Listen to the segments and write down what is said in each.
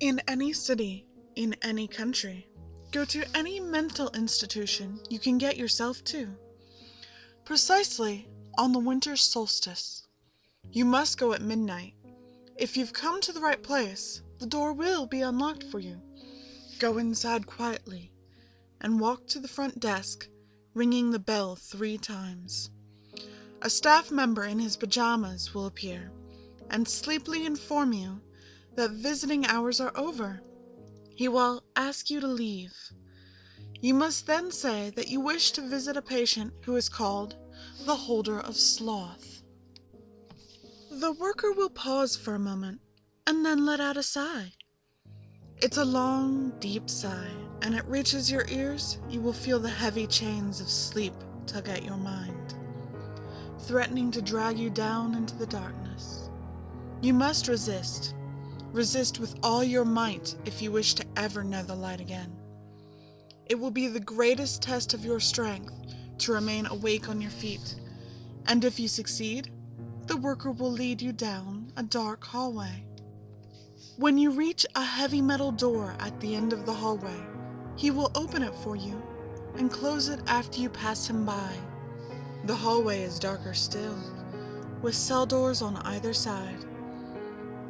In any city, in any country, go to any mental institution you can get yourself to. Precisely on the winter solstice. You must go at midnight. If you've come to the right place, the door will be unlocked for you. Go inside quietly and walk to the front desk, ringing the bell 3 times. A staff member in his pajamas will appear and sleepily inform you that visiting hours are over. He will ask you to leave. You must then say that you wish to visit a patient who is called the holder of sloth. The worker will pause for a moment and then let out a sigh. It's a long, deep sigh, and it reaches your ears. You will feel the heavy chains of sleep tug at your mind, threatening to drag you down into the darkness. You must resist. Resist with all your might if you wish to ever know the light again. It will be the greatest test of your strength to remain awake on your feet, and if you succeed, the worker will lead you down a dark hallway. When you reach a heavy metal door at the end of the hallway, he will open it for you and close it after you pass him by. The hallway is darker still, with cell doors on either side,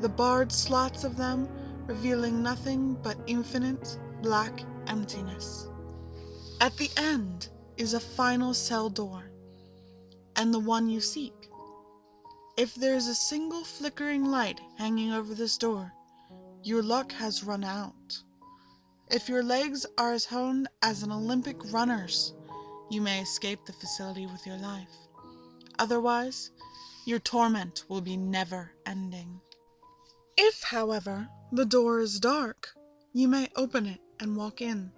the barred slots of them revealing nothing but infinite black emptiness. At the end is a final cell door, and the one you seek. If there is a single flickering light hanging over this door, your luck has run out. If your legs are as honed as an Olympic runner's, you may escape the facility with your life. Otherwise, your torment will be never-ending. If, however, the door is dark, you may open it and walk in.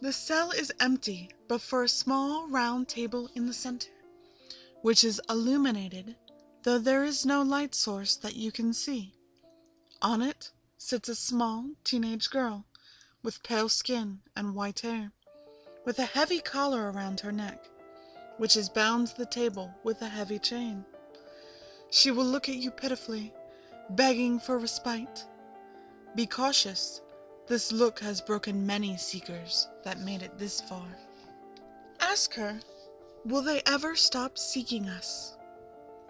The cell is empty but for a small round table in the center, which is illuminated, though there is no light source that you can see. On it sits a small teenage girl with pale skin and white hair, with a heavy collar around her neck, which is bound to the table with a heavy chain. She will look at you pitifully, begging for respite. Be cautious. This look has broken many seekers that made it this far. Ask her, will they ever stop seeking us?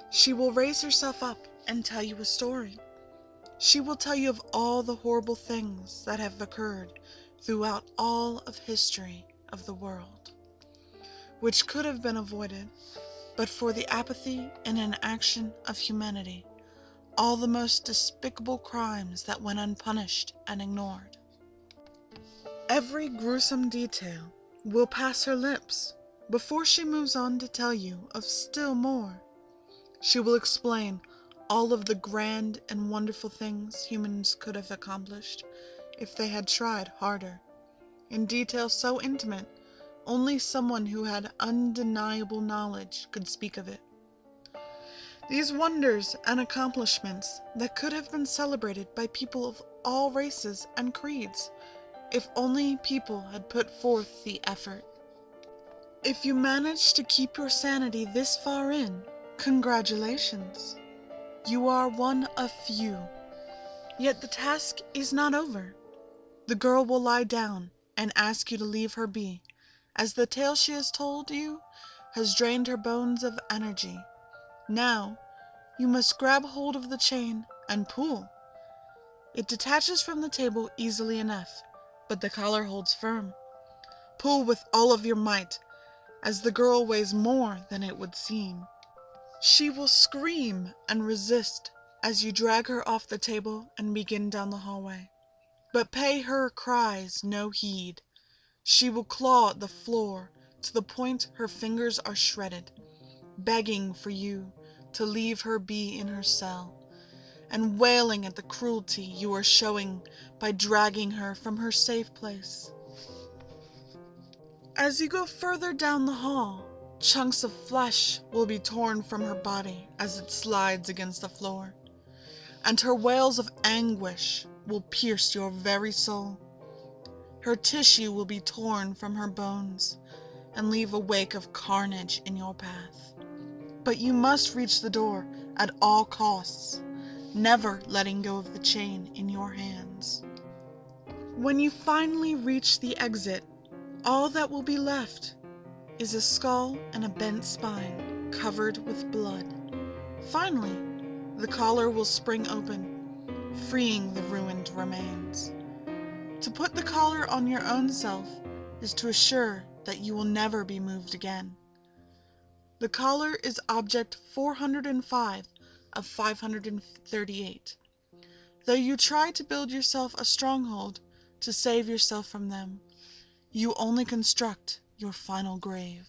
She will raise herself up and tell you a story. She will tell you of all the horrible things that have occurred throughout all of history of the world, which could have been avoided, but for the apathy and inaction of humanity, all the most despicable crimes that went unpunished and ignored. Every gruesome detail will pass her lips before she moves on to tell you of still more. She will explain all of the grand and wonderful things humans could have accomplished if they had tried harder, in detail so intimate only someone who had undeniable knowledge could speak of it. These wonders and accomplishments that could have been celebrated by people of all races and creeds, if only people had put forth the effort. If you manage to keep your sanity this far in, congratulations. You are one of few. Yet the task is not over. The girl will lie down and ask you to leave her be, as the tale she has told you has drained her bones of energy. Now, you must grab hold of the chain and pull. It detaches from the table easily enough, but the collar holds firm. Pull with all of your might, as the girl weighs more than it would seem. She will scream and resist as you drag her off the table and begin down the hallway. But pay her cries no heed. She will claw at the floor to the point her fingers are shredded, begging for you to leave her be in her cell, and wailing at the cruelty you are showing by dragging her from her safe place. As you go further down the hall, chunks of flesh will be torn from her body as it slides against the floor, and her wails of anguish will pierce your very soul. Her tissue will be torn from her bones and leave a wake of carnage in your path. But you must reach the door at all costs, never letting go of the chain in your hands. When you finally reach the exit, all that will be left is a skull and a bent spine covered with blood. Finally, the collar will spring open, freeing the ruined remains. To put the collar on your own self is to assure that you will never be moved again. The collar is object 405 of 538. Though you try to build yourself a stronghold to save yourself from them, you only construct your final grave.